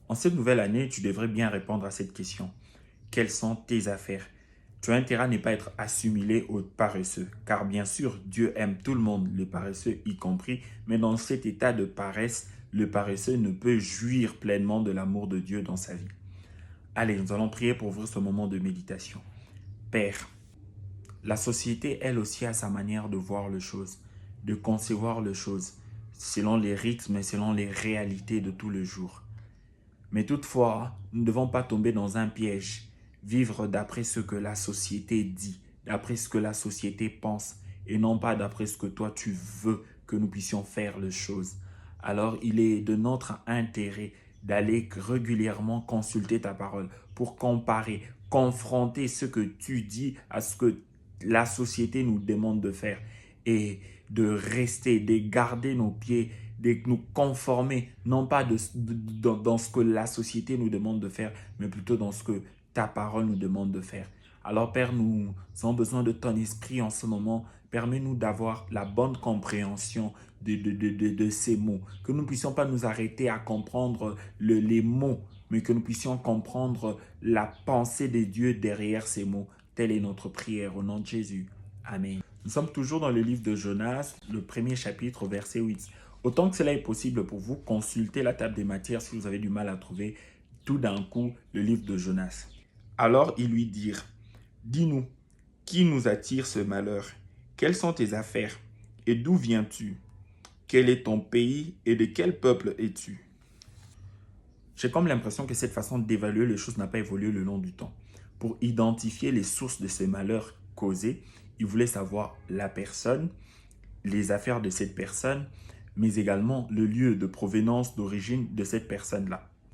En cette nouvelle année, tu devrais bien répondre à cette question. Quelles sont tes affaires? Tu as intérêt à ne pas être assimilé aux paresseux, car bien sûr, Dieu aime tout le monde, les paresseux y compris, mais dans cet état de paresse, le paresseux ne peut jouir pleinement de l'amour de Dieu dans sa vie. Allez, nous allons prier pour ouvrir ce moment de méditation. Père, la société, elle aussi, a sa manière de voir les choses, de concevoir les choses, selon les rythmes et selon les réalités de tous les jours. Mais toutefois, nous ne devons pas tomber dans un piège, vivre d'après ce que la société dit, d'après ce que la société pense, et non pas d'après ce que toi tu veux que nous puissions faire les choses. Alors il est de notre intérêt d'aller régulièrement consulter ta parole pour comparer, confronter ce que tu dis à ce que la société nous demande de faire et de rester, de garder nos pieds, de nous conformer, non pas dans ce que la société nous demande de faire, mais plutôt dans ce que ta parole nous demande de faire. Alors Père, nous avons besoin de ton esprit en ce moment. Permets-nous d'avoir la bonne compréhension de ces mots. Que nous ne puissions pas nous arrêter à comprendre les mots, mais que nous puissions comprendre la pensée de Dieu derrière ces mots. Telle est notre prière au nom de Jésus. Amen. Nous sommes toujours dans le livre de Jonas, le premier chapitre, verset 8. Autant que cela est possible pour vous, consultez la table des matières si vous avez du mal à trouver tout d'un coup le livre de Jonas. Alors ils lui dirent, dis-nous, qui nous attire ce malheur? Quelles sont tes affaires? Et d'où viens-tu? Quel est ton pays et de quel peuple es-tu? J'ai comme l'impression que cette façon d'évaluer les choses n'a pas évolué le long du temps. Pour identifier les sources de ces malheurs causés, il voulait savoir la personne, les affaires de cette personne, mais également le lieu de provenance, d'origine de cette personne-là.